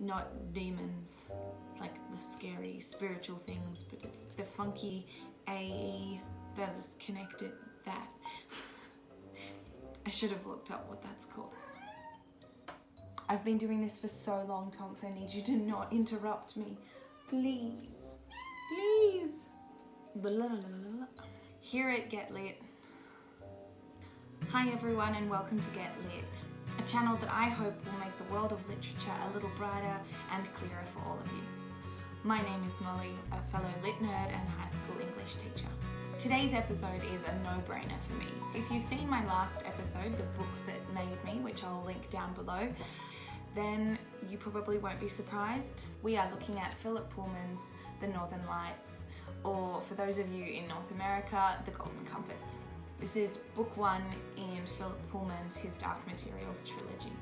not demons, like the scary spiritual things, but it's the funky a.k.a. that is connected. That I should have looked up what that's called. I've been doing this for so long, Tonks. I need you to not interrupt me, please, please. Here at Get Lit. Hi everyone, and welcome to Get Lit, a channel that I hope will make the world of literature a little brighter and clearer for all of you. My name is Molly, a fellow lit nerd and high school English teacher. Today's episode is a no-brainer for me. If you've seen my last episode, The Books That Made Me, which I'll link down below, then you probably won't be surprised. We are looking at Philip Pullman's The Northern Lights, or for those of you in North America, The Golden Compass. This is book one in Philip Pullman's His Dark Materials trilogy.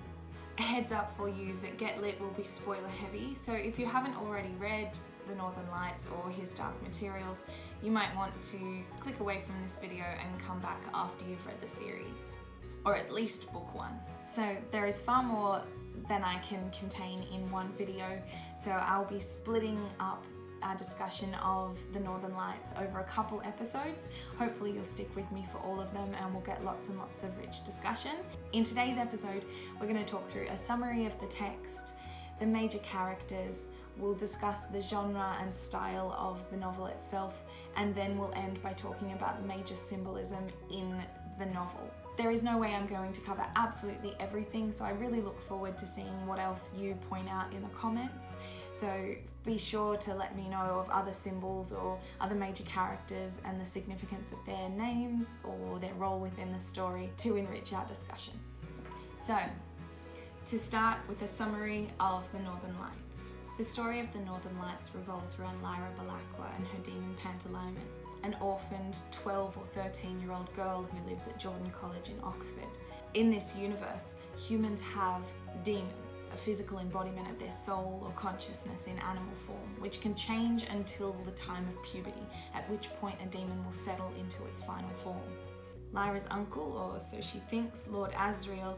A heads up for you that Get Lit will be spoiler heavy, so if you haven't already read The Northern Lights or His Dark Materials, you might want to click away from this video and come back after you've read the series, or at least book one. So there is far more than I can contain in one video, so I'll be splitting up our discussion of The Northern Lights over a couple episodes. Hopefully you'll stick with me for all of them and we'll get lots and lots of rich discussion. In today's episode, we're going to talk through a summary of the text, the major characters, we'll discuss the genre and style of the novel itself, and then we'll end by talking about the major symbolism in the novel. There is no way I'm going to cover absolutely everything, so I really look forward to seeing what else you point out in the comments. So be sure to let me know of other symbols or other major characters and the significance of their names or their role within the story to enrich our discussion. So, to start with a summary of The Northern Lights. The story of The Northern Lights revolves around Lyra Balakwa and her demon Pantalaimon, an orphaned 12 or 13-year-old girl who lives at Jordan College in Oxford. In this universe, humans have demons, a physical embodiment of their soul or consciousness in animal form, which can change until the time of puberty, at which point a demon will settle into its final form. Lyra's uncle, or so she thinks, Lord Asriel,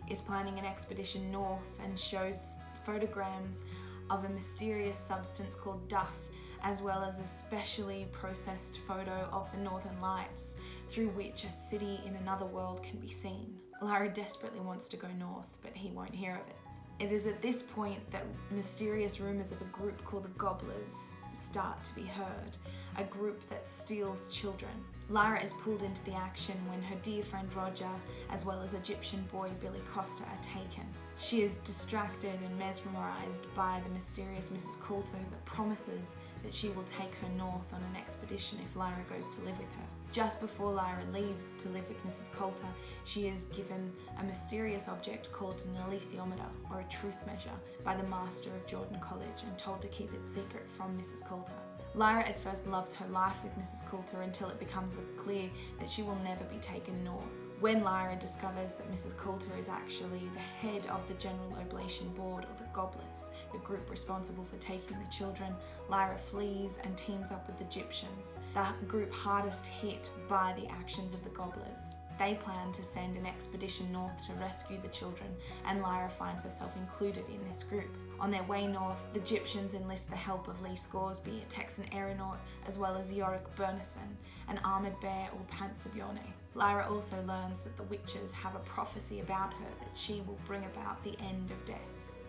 is planning an expedition north and shows photograms of a mysterious substance called dust, as well as a specially processed photo of the Northern Lights, through which a city in another world can be seen. Lyra desperately wants to go north, but he won't hear of it. It is at this point that mysterious rumours of a group called the Gobblers start to be heard, a group that steals children. Lyra is pulled into the action when her dear friend Roger, as well as Egyptian boy Billy Costa, are taken. She is distracted and mesmerised by the mysterious Mrs. Coulter that promises that she will take her north on an expedition if Lyra goes to live with her. Just before Lyra leaves to live with Mrs. Coulter, she is given a mysterious object called an alethiometer, or a truth measure, by the master of Jordan College and told to keep it secret from Mrs. Coulter. Lyra at first loves her life with Mrs. Coulter until it becomes clear that she will never be taken north. When Lyra discovers that Mrs. Coulter is actually the head of the General Oblation Board, or the Gobblers, the group responsible for taking the children, Lyra flees and teams up with the Egyptians, the group hardest hit by the actions of the Gobblers. They plan to send an expedition north to rescue the children, and Lyra finds herself included in this group. On their way north, the Egyptians enlist the help of Lee Scoresby, a Texan aeronaut, as well as Yorick Burnison, an armoured bear or Pansabione. Lyra also learns that the witches have a prophecy about her that she will bring about the end of death.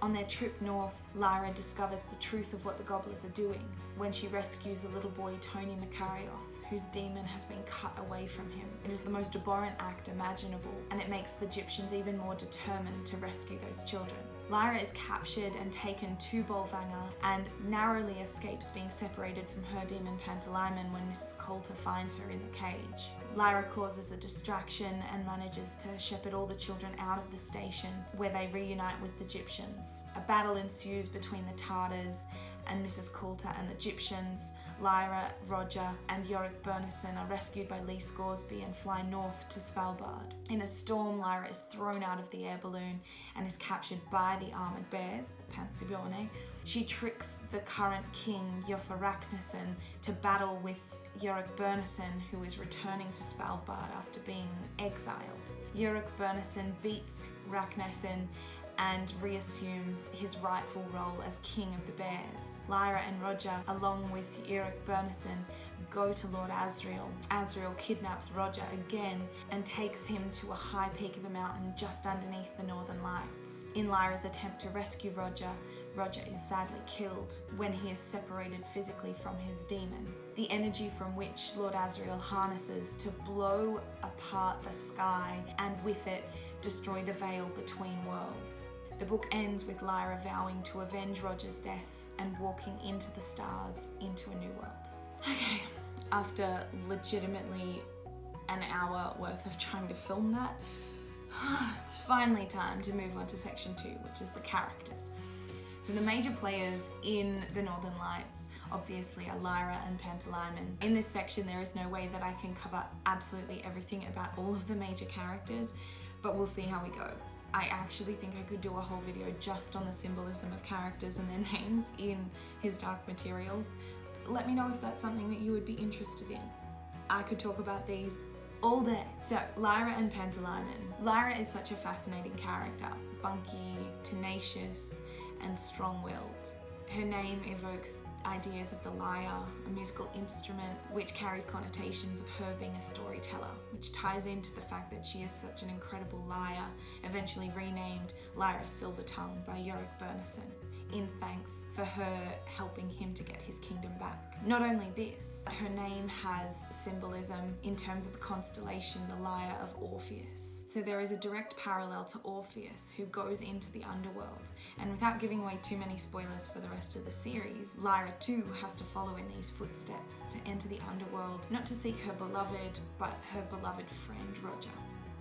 On their trip north, Lyra discovers the truth of what the Gobblers are doing when she rescues the little boy Tony Macarios, whose demon has been cut away from him. It is the most abhorrent act imaginable, and it makes the Egyptians even more determined to rescue those children. Lyra is captured and taken to Bolvangar and narrowly escapes being separated from her demon Pantalaimon when Mrs. Coulter finds her in the cage. Lyra causes a distraction and manages to shepherd all the children out of the station, where they reunite with the Egyptians. A battle ensues between the Tartars and Mrs. Coulter and the Egyptians. Lyra, Roger and Yorick Burnison are rescued by Lee Scoresby and fly north to Svalbard. In a storm, Lyra is thrown out of the air balloon and is captured by the armoured bears, the Pansabione. She tricks the current king, Joffa Raknison, to battle with Yorick Burnison, who is returning to Svalbard after being exiled. Yorick Burnison beats Raknison and reassumes his rightful role as king of the bears. Lyra and Roger, along with Eric Bernison, go to Lord Asriel. Asriel kidnaps Roger again and takes him to a high peak of a mountain just underneath the Northern Lights. In Lyra's attempt to rescue Roger, Roger is sadly killed when he is separated physically from his demon, the energy from which Lord Asriel harnesses to blow apart the sky and with it destroy the veil between worlds. The book ends with Lyra vowing to avenge Roger's death and walking into the stars into a new world. Okay, after legitimately an hour worth of trying to film that, it's finally time to move on to section 2, which is the characters. So the major players in the Northern Lights obviously are Lyra and Pantalaimon. In this section there is no way that I can cover absolutely everything about all of the major characters, but we'll see how we go. I actually think I could do a whole video just on the symbolism of characters and their names in His Dark Materials. Let me know if that's something that you would be interested in. I could talk about these all day. So, Lyra and Pantalaimon. Lyra is such a fascinating character. Spunky, tenacious, and strong-willed. Her name evokes ideas of the lyre, a musical instrument which carries connotations of her being a storyteller, which ties into the fact that she is such an incredible liar, eventually renamed Lyra Silvertongue by Yorick Bernison, in thanks for her helping him to get his kingdom back. Not only this, her name has symbolism in terms of the constellation, the lyre of Orpheus. So there is a direct parallel to Orpheus, who goes into the underworld. And without giving away too many spoilers for the rest of the series, Lyra too has to follow in these footsteps to enter the underworld, not to seek her beloved, but her beloved friend Roger.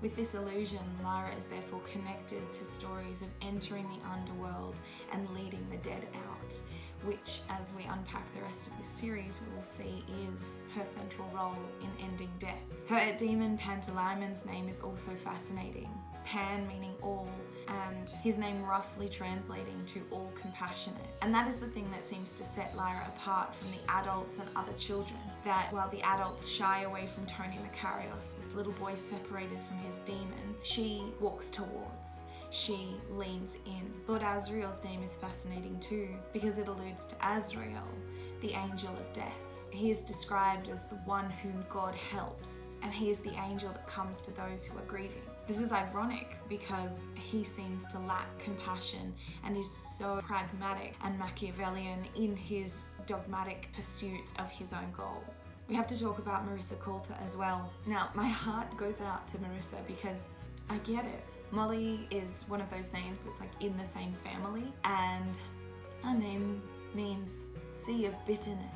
With this illusion, Lyra is therefore connected to stories of entering the underworld and leading the dead out, which, as we unpack the rest of the series, we will see is her central role in ending death. Her demon Pantalaimon's name is also fascinating. Pan meaning all, and his name roughly translating to all compassionate. And that is the thing that seems to set Lyra apart from the adults and other children. That while the adults shy away from Tony Macarios, this little boy separated from his demon, she walks towards. She leans in. Lord Asriel's name is fascinating too, because it alludes to Asriel, the angel of death. He is described as the one whom God helps, and he is the angel that comes to those who are grieving. This is ironic because he seems to lack compassion and is so pragmatic and Machiavellian in his dogmatic pursuit of his own goal. We have to talk about Marissa Coulter as well. Now, my heart goes out to Marissa because I get it. Molly is one of those names that's like in the same family, and her name means sea of bitterness.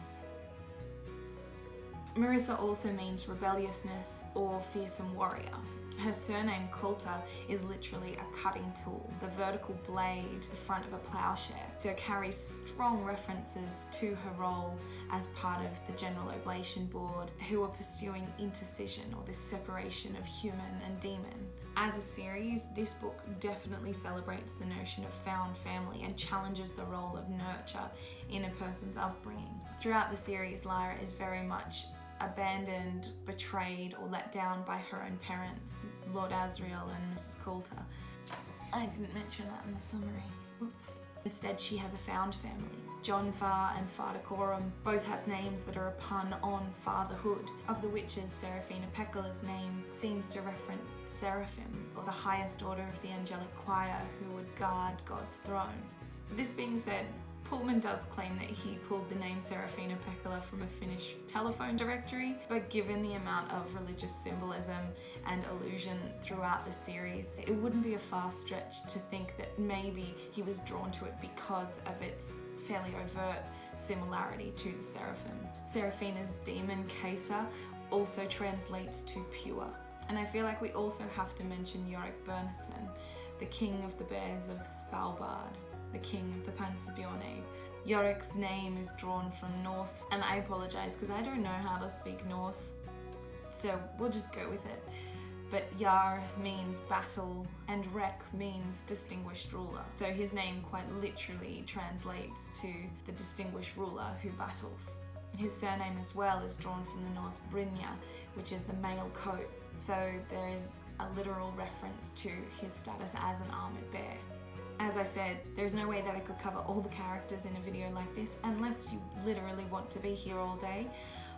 Marissa also means rebelliousness or fearsome warrior. Her surname Coulter is literally a cutting tool, the vertical blade, the front of a plowshare. So it carries strong references to her role as part of the General Oblation Board, who are pursuing intercision, or the separation of human and demon. As a series, this book definitely celebrates the notion of found family and challenges the role of nurture in a person's upbringing. Throughout the series, Lyra is very much abandoned, betrayed, or let down by her own parents, Lord Asriel and Mrs. Coulter. I didn't mention that in the summary. Oops. Instead, she has a found family. Jonfa and Fardacorum both have names that are a pun on fatherhood. Of the witches, Seraphina Pecola's name seems to reference seraphim, or the highest order of the angelic choir who would guard God's throne. This being said, Pullman does claim that he pulled the name Seraphina Pecola from a Finnish telephone directory, but given the amount of religious symbolism and allusion throughout the series, it wouldn't be a far stretch to think that maybe he was drawn to it because of its fairly overt similarity to the seraphim. Seraphina's demon, Caesar, also translates to pure. And I feel like we also have to mention Yorick Bernison, the king of the bears of Svalbard, the king of the Panspermiones. Yorick's name is drawn from Norse, and I apologize because I don't know how to speak Norse, so we'll just go with it. But Yar means battle and Rek means distinguished ruler. So his name quite literally translates to the distinguished ruler who battles. His surname as well is drawn from the Norse Brynja, which is the male coat. So there is a literal reference to his status as an armoured bear. As I said, there's no way that I could cover all the characters in a video like this unless you literally want to be here all day,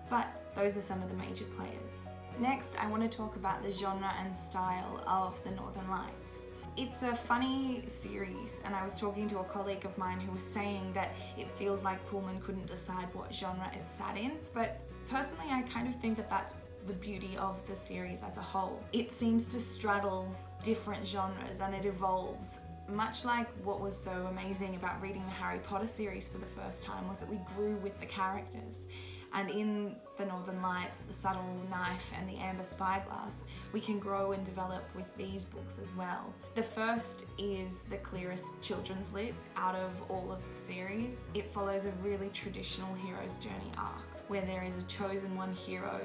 but those are some of the major players. Next, I want to talk about the genre and style of The Northern Lights. It's a funny series, and I was talking to a colleague of mine who was saying that it feels like Pullman couldn't decide what genre it sat in, but personally I kind of think that that's the beauty of the series as a whole. It seems to straddle different genres and it evolves. Much like what was so amazing about reading the Harry Potter series for the first time was that we grew with the characters. And in The Northern Lights, The Subtle Knife and The Amber Spyglass, we can grow and develop with these books as well. The first is the clearest children's lit out of all of the series. It follows a really traditional hero's journey arc, where there is a chosen one hero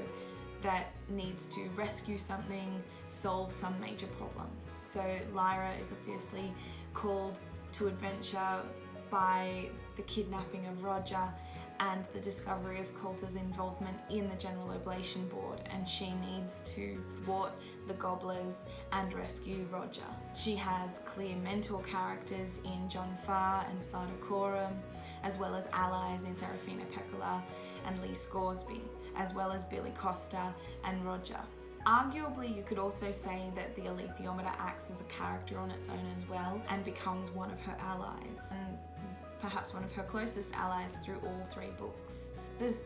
that needs to rescue something, solve some major problem. So Lyra is obviously called to adventure by the kidnapping of Roger and the discovery of Coulter's involvement in the General Oblation Board, and she needs to thwart the Gobblers and rescue Roger. She has clear mentor characters in John Farr and Farda Coram, as well as allies in Serafina Pekkala and Lee Scoresby, as well as Billy Costa and Roger. Arguably, you could also say that the Alethiometer acts as a character on its own as well and becomes one of her allies, and perhaps one of her closest allies through all three books.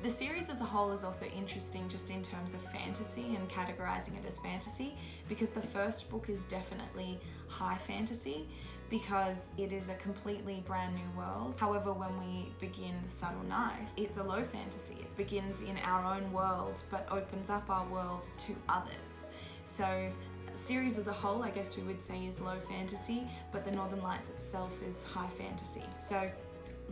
The series as a whole is also interesting just in terms of fantasy and categorizing it as fantasy, because the first book is definitely high fantasy because it is a completely brand new world. However, when we begin The Subtle Knife, it's a low fantasy. It begins in our own world but opens up our world to others. So series as a whole, I guess we would say, is low fantasy, but The Northern Lights itself is high fantasy. So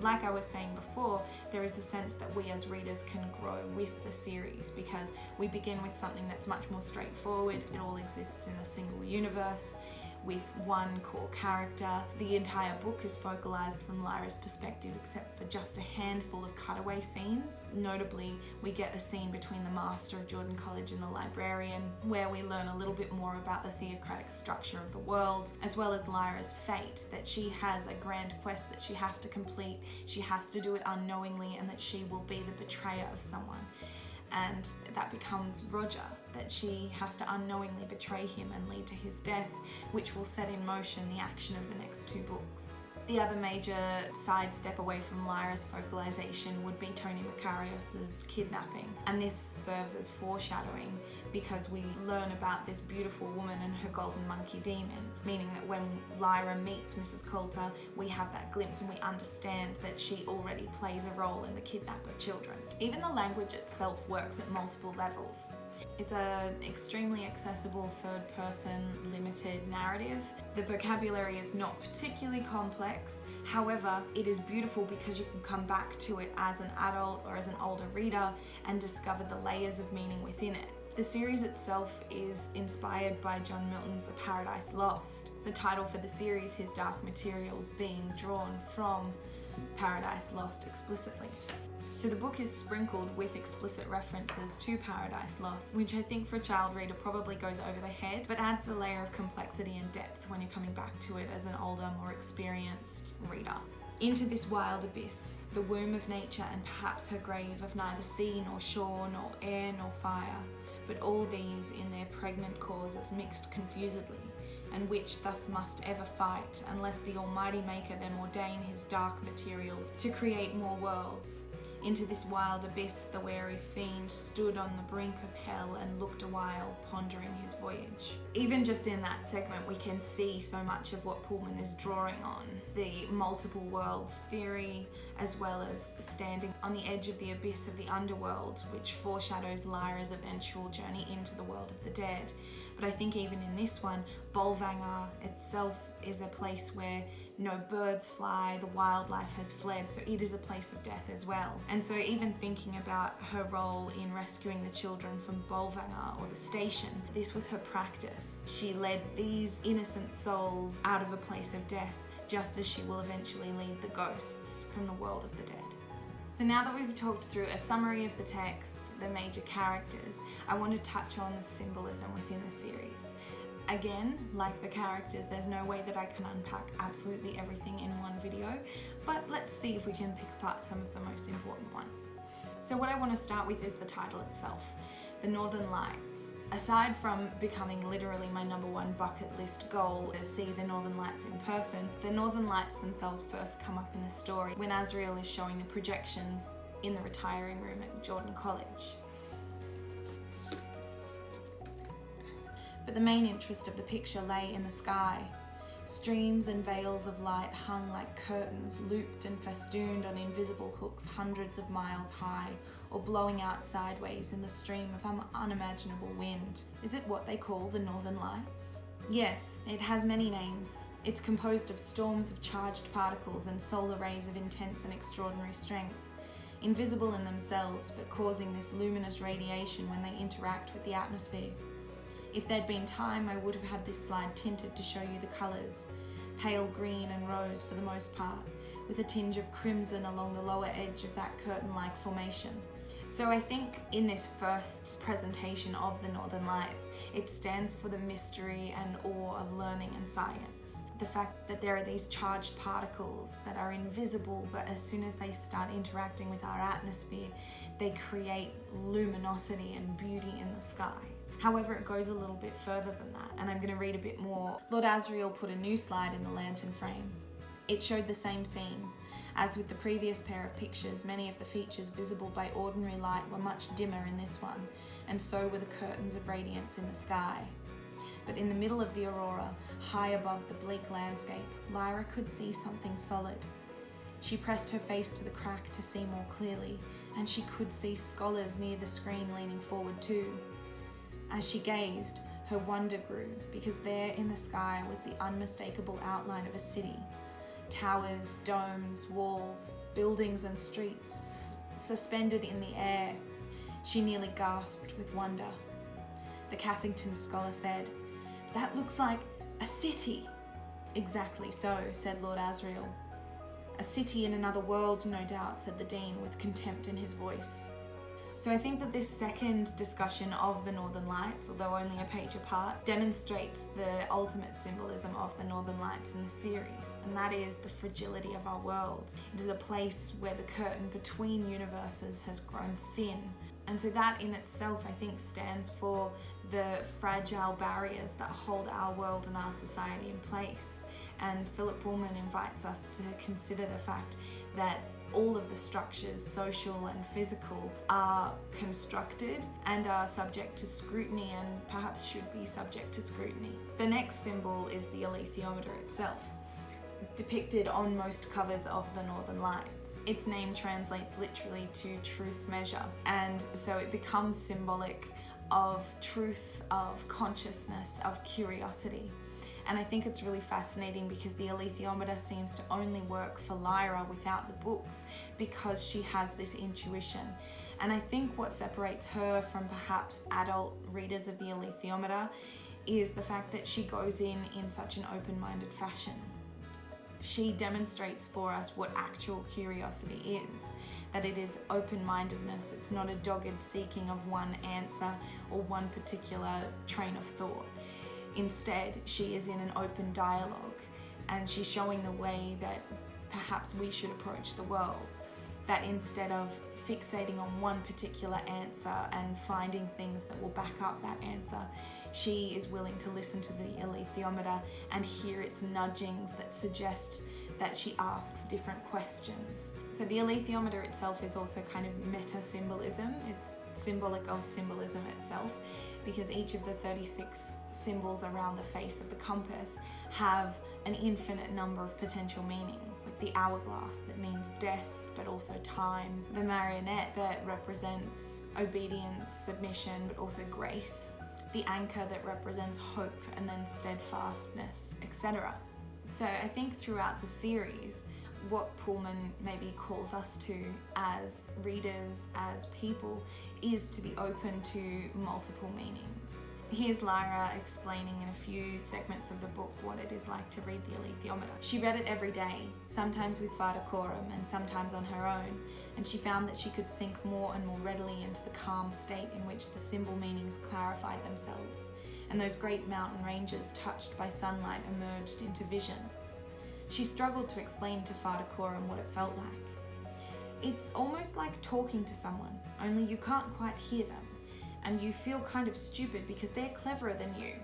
like I was saying before, there is a sense that we as readers can grow with the series because we begin with something that's much more straightforward. It all exists in a single universe with one core character. The entire book is focalized from Lyra's perspective except for just a handful of cutaway scenes. Notably, we get a scene between the Master of Jordan College and the Librarian where we learn a little bit more about the theocratic structure of the world, as well as Lyra's fate, that she has a grand quest that she has to complete, she has to do it unknowingly, and that she will be the betrayer of someone. And that becomes Roger, that she has to unknowingly betray him and lead to his death, which will set in motion the action of the next two books. The other major sidestep away from Lyra's focalization would be Tony Makarios's kidnapping, and this serves as foreshadowing because we learn about this beautiful woman and her golden monkey demon, meaning that when Lyra meets Mrs. Coulter, we have that glimpse and we understand that she already plays a role in the kidnap of children. Even the language itself works at multiple levels. It's an extremely accessible third-person limited narrative. The vocabulary is not particularly complex, however, it is beautiful because you can come back to it as an adult or as an older reader and discover the layers of meaning within it. The series itself is inspired by John Milton's A Paradise Lost, the title for the series, His Dark Materials, being drawn from Paradise Lost explicitly. So the book is sprinkled with explicit references to Paradise Lost, which I think for a child reader probably goes over the head, but adds a layer of complexity and depth when you're coming back to it as an older, more experienced reader. Into this wild abyss, the womb of nature and perhaps her grave of neither sea nor shore nor air nor fire, but all these in their pregnant causes mixed confusedly, and which thus must ever fight, unless the Almighty Maker them ordain his dark materials to create more worlds. Into this wild abyss the wary fiend stood on the brink of hell and looked a while, pondering his voyage. Even just in that segment we can see so much of what Pullman is drawing on. The multiple worlds theory, as well as standing on the edge of the abyss of the underworld, which foreshadows Lyra's eventual journey into the world of the dead. But I think even in this one, Bolvangar itself is a place where no birds fly, the wildlife has fled, so it is a place of death as well. And so even thinking about her role in rescuing the children from Bolvangar or the station, this was her practice. She led these innocent souls out of a place of death, just as she will eventually lead the ghosts from the world of the dead. So now that we've talked through a summary of the text, the major characters, I want to touch on the symbolism within the series. Again, like the characters, there's no way that I can unpack absolutely everything in one video, but let's see if we can pick apart some of the most important ones. So what I want to start with is the title itself, The Northern Lights. Aside from becoming literally my #1 bucket list goal to see the Northern Lights in person, the Northern Lights themselves first come up in the story when Asriel is showing the projections in the retiring room at Jordan College. But the main interest of the picture lay in the sky. Streams and veils of light hung like curtains, looped and festooned on invisible hooks hundreds of miles high, or blowing out sideways in the stream of some unimaginable wind. Is it what they call the Northern Lights? Yes, it has many names. It's composed of storms of charged particles and solar rays of intense and extraordinary strength, invisible in themselves, but causing this luminous radiation when they interact with the atmosphere. If there'd been time, I would have had this slide tinted to show you the colours, pale green and rose for the most part, with a tinge of crimson along the lower edge of that curtain-like formation. So I think in this first presentation of the Northern Lights, it stands for the mystery and awe of learning and science. The fact that there are these charged particles that are invisible, but as soon as they start interacting with our atmosphere, they create luminosity and beauty in the sky. However, it goes a little bit further than that, and I'm going to read a bit more. Lord Asriel put a new slide in the lantern frame. It showed the same scene. As with the previous pair of pictures, many of the features visible by ordinary light were much dimmer in this one, and so were the curtains of radiance in the sky. But in the middle of the aurora, high above the bleak landscape, Lyra could see something solid. She pressed her face to the crack to see more clearly, and she could see scholars near the screen leaning forward too. As she gazed, her wonder grew, because there in the sky was the unmistakable outline of a city. Towers, domes, walls, buildings and streets suspended in the air. She nearly gasped with wonder. The Cassington scholar said, "That looks like a city." "Exactly so," said Lord Asriel. "A city in another world, no doubt," said the Dean with contempt in his voice. So I think that this second discussion of the Northern Lights, although only a page apart, demonstrates the ultimate symbolism of the Northern Lights in the series, and that is the fragility of our world. It is a place where the curtain between universes has grown thin. And so that in itself, I think, stands for the fragile barriers that hold our world and our society in place. And Philip Pullman invites us to consider the fact that all of the structures, social and physical, are constructed and are subject to scrutiny, and perhaps should be subject to scrutiny. The next symbol is the alethiometer itself, depicted on most covers of the Northern Lights. Its name translates literally to truth measure, and so it becomes symbolic of truth, of consciousness, of curiosity. And I think it's really fascinating because the alethiometer seems to only work for Lyra without the books, because she has this intuition. And I think what separates her from perhaps adult readers of the alethiometer is the fact that she goes in such an open-minded fashion. She demonstrates for us what actual curiosity is, that it is open-mindedness. It's not a dogged seeking of one answer or one particular train of thought. Instead, she is in an open dialogue, and she's showing the way that perhaps we should approach the world. That instead of fixating on one particular answer and finding things that will back up that answer, she is willing to listen to the alethiometer and hear its nudgings that suggest that she asks different questions. So the alethiometer itself is also kind of meta-symbolism. It's symbolic of symbolism itself, because each of the 36 symbols around the face of the compass have an infinite number of potential meanings, like the hourglass that means death but also time, the marionette that represents obedience, submission, but also grace, the anchor that represents hope and then steadfastness, etc. So I think throughout the series, what Pullman maybe calls us to as readers, as people, is to be open to multiple meanings. Here's Lyra explaining in a few segments of the book what it is like to read the alethiometer. She read it every day, sometimes with Vada Coram and sometimes on her own, and she found that she could sink more and more readily into the calm state in which the symbol meanings clarified themselves, and those great mountain ranges touched by sunlight emerged into vision. She struggled to explain to Farda Coram what it felt like. It's almost like talking to someone, only you can't quite hear them, and you feel kind of stupid because they're cleverer than you,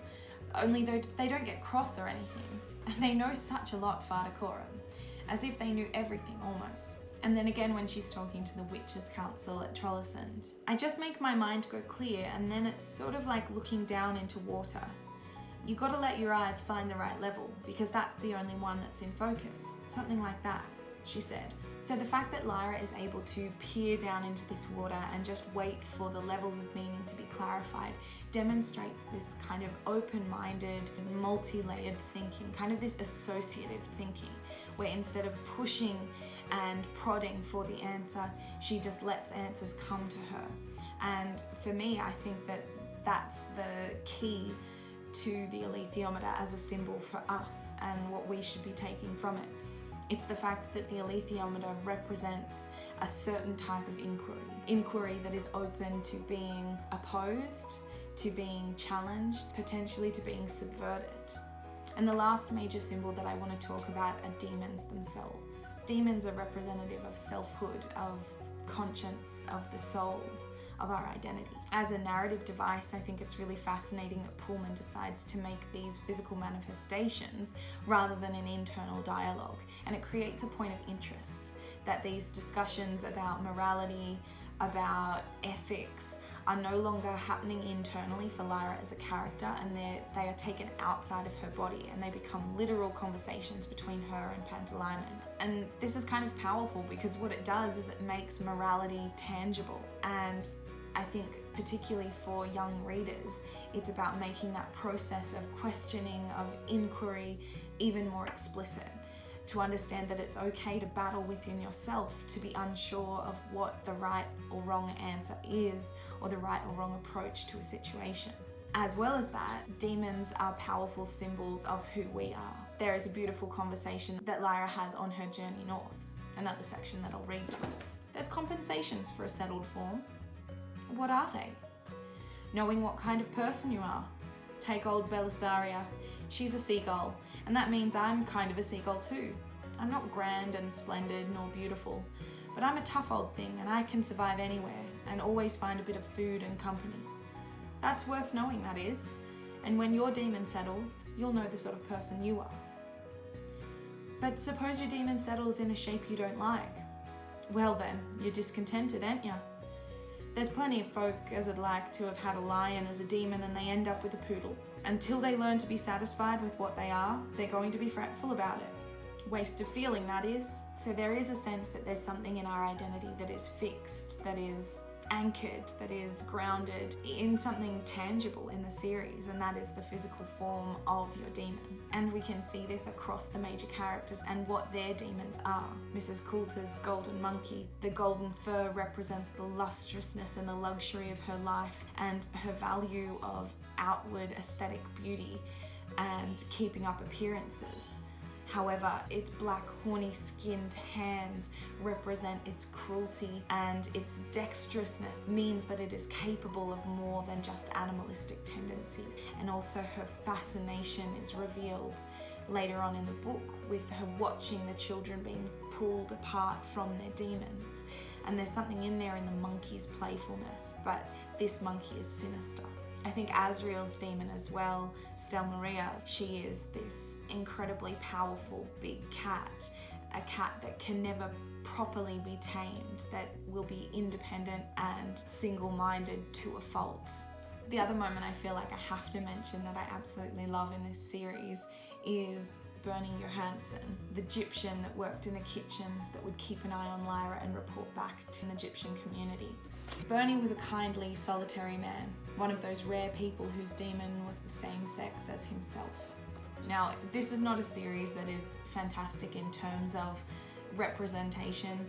only they don't get cross or anything, and they know such a lot, Farda Coram, as if they knew everything almost. And then again when she's talking to the Witches' Council at Trollesund, I just make my mind go clear, and then it's sort of like looking down into water. You gotta let your eyes find the right level, because that's the only one that's in focus. Something like that, she said. So the fact that Lyra is able to peer down into this water and just wait for the levels of meaning to be clarified demonstrates this kind of open-minded, multi-layered thinking, kind of this associative thinking, where instead of pushing and prodding for the answer, she just lets answers come to her. And for me, I think that that's the key to the alethiometer as a symbol for us and what we should be taking from it. It's the fact that the alethiometer represents a certain type of inquiry that is open to being opposed, to being challenged, potentially to being subverted. And the last major symbol that I want to talk about are demons themselves. Demons are representative of selfhood, of conscience, of the soul, of our identity. As a narrative device, I think it's really fascinating that Pullman decides to make these physical manifestations rather than an internal dialogue, and it creates a point of interest that these discussions about morality, about ethics, are no longer happening internally for Lyra as a character, and they are taken outside of her body, and they become literal conversations between her and Pantalaimon. And this is kind of powerful because what it does is it makes morality tangible, and I think particularly for young readers, it's about making that process of questioning, of inquiry, even more explicit. To understand that it's okay to battle within yourself, to be unsure of what the right or wrong answer is, or the right or wrong approach to a situation. As well as that, demons are powerful symbols of who we are. There is a beautiful conversation that Lyra has on her journey north, another section that I'll read to us. There's compensations for a settled form. What are they? Knowing what kind of person you are. Take old Belisaria. She's a seagull, and that means I'm kind of a seagull too. I'm not grand and splendid nor beautiful, but I'm a tough old thing, and I can survive anywhere and always find a bit of food and company. That's worth knowing, that is, and when your demon settles, you'll know the sort of person you are. But suppose your demon settles in a shape you don't like. Well then, you're discontented, ain't ya? There's plenty of folk as would like to have had a lion as a demon and they end up with a poodle. Until they learn to be satisfied with what they are, they're going to be fretful about it. Waste of feeling, that is. So there is a sense that there's something in our identity that is fixed, that is anchored, that is grounded in something tangible in the series, and that is the physical form of your demon. And we can see this across the major characters and what their demons are. Mrs. Coulter's golden monkey, the golden fur represents the lustrousness and the luxury of her life and her value of outward aesthetic beauty and keeping up appearances. However, its black, horny-skinned hands represent its cruelty, and its dexterousness means that it is capable of more than just animalistic tendencies. And also her fascination is revealed later on in the book with her watching the children being pulled apart from their demons. And there's something in there in the monkey's playfulness, but this monkey is sinister. I think Asriel's demon as well, Stelmaria, she is this incredibly powerful big cat, a cat that can never properly be tamed, that will be independent and single-minded to a fault. The other moment I feel like I have to mention that I absolutely love in this series is Bernie Johansson, the Egyptian that worked in the kitchens that would keep an eye on Lyra and report back to the Egyptian community. Bernie was a kindly, solitary man, one of those rare people whose demon was the same sex as himself. Now, this is not a series that is fantastic in terms of representation.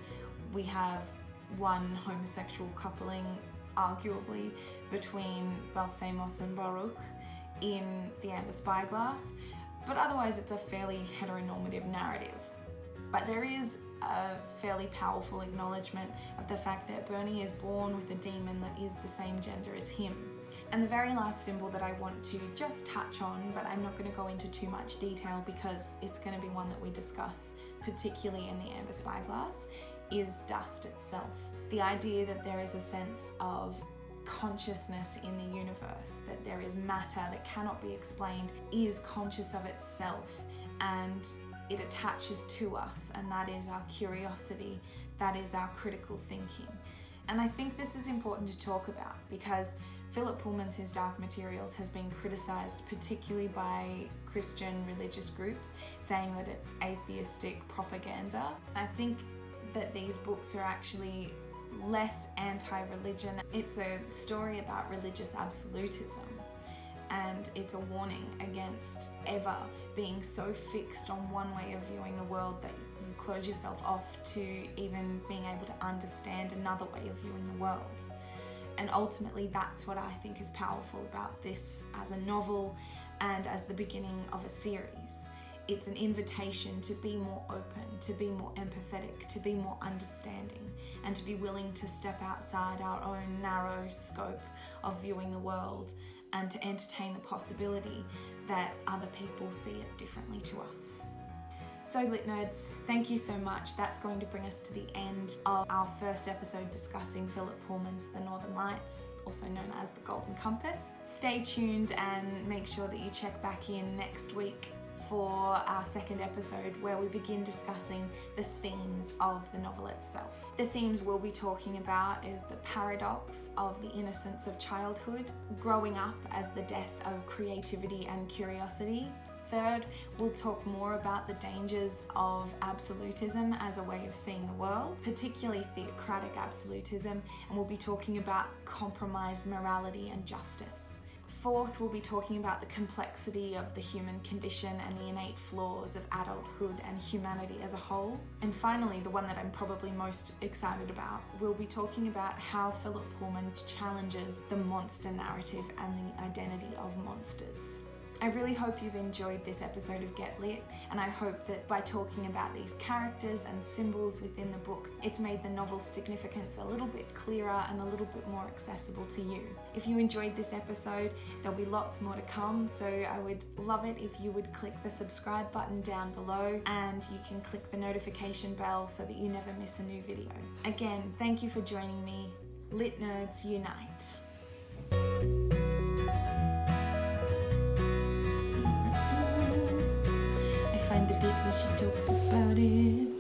We have one homosexual coupling, arguably, between Balthamos and Baruch in The Amber Spyglass, but otherwise it's a fairly heteronormative narrative. But there is a fairly powerful acknowledgement of the fact that Bernie is born with a demon that is the same gender as him. And the very last symbol that I want to just touch on, but I'm not going to go into too much detail because it's going to be one that we discuss, particularly in the amber spyglass, is dust itself. The idea that there is a sense of consciousness in the universe, that there is matter that cannot be explained, is conscious of itself, and it attaches to us, and that is our curiosity, that is our critical thinking. And I think this is important to talk about because Philip Pullman's His Dark Materials has been criticised particularly by Christian religious groups, saying that it's atheistic propaganda. I think that these books are actually less anti-religion. It's a story about religious absolutism, and it's a warning against ever being so fixed on one way of viewing the world that you close yourself off to even being able to understand another way of viewing the world. And ultimately that's what I think is powerful about this as a novel and as the beginning of a series. It's an invitation to be more open, to be more empathetic, to be more understanding, and to be willing to step outside our own narrow scope of viewing the world and to entertain the possibility that other people see it differently to us. So Lit Nerds, thank you so much. That's going to bring us to the end of our first episode discussing Philip Pullman's The Northern Lights, also known as The Golden Compass. Stay tuned and make sure that you check back in next week for our second episode where we begin discussing the themes of the novel itself. The themes we'll be talking about is the paradox of the innocence of childhood, growing up as the death of creativity and curiosity. Third, we'll talk more about the dangers of absolutism as a way of seeing the world, particularly theocratic absolutism, and we'll be talking about compromised morality and justice. Fourth, we'll be talking about the complexity of the human condition and the innate flaws of adulthood and humanity as a whole. And finally, the one that I'm probably most excited about, we'll be talking about how Philip Pullman challenges the monster narrative and the identity of monsters. I really hope you've enjoyed this episode of Get Lit, and I hope that by talking about these characters and symbols within the book, it's made the novel's significance a little bit clearer and a little bit more accessible to you. If you enjoyed this episode, there'll be lots more to come, so I would love it if you would click the subscribe button down below, and you can click the notification bell so that you never miss a new video. Again, thank you for joining me. Lit Nerds Unite. The bit where she talks about it.